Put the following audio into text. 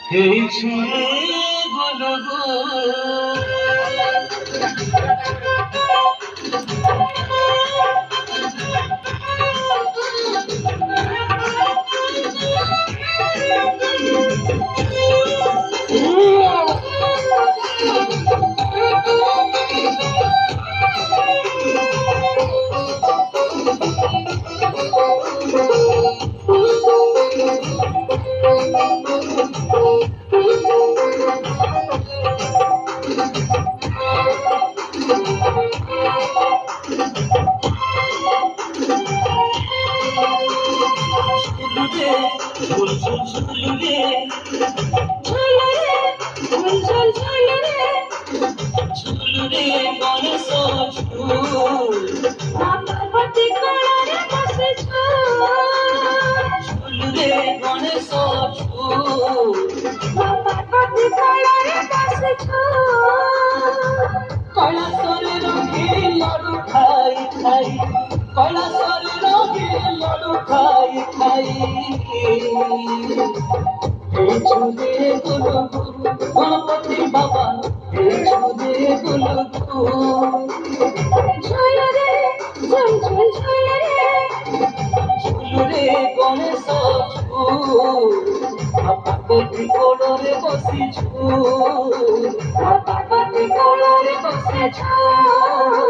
এই ছুঁয়ে বলো গো ঝুল ঝুল ঝুলুরে ঝুলুরে গণেশ ঝুল ঝুলুরে গণেশ ঝুল কলাসরে রঙে লড়ু খাই খাই কলাসরে রঙে লড়ু খাই খাই এই ঝুলে গুলো গণপতি বাবা এই ঝুলে গুলো ঝুলুরে গণেশ ঝুল পার্বতী কোଳରେ বসি ঝুল পার্বতী কোଳରେ বসি ঝুল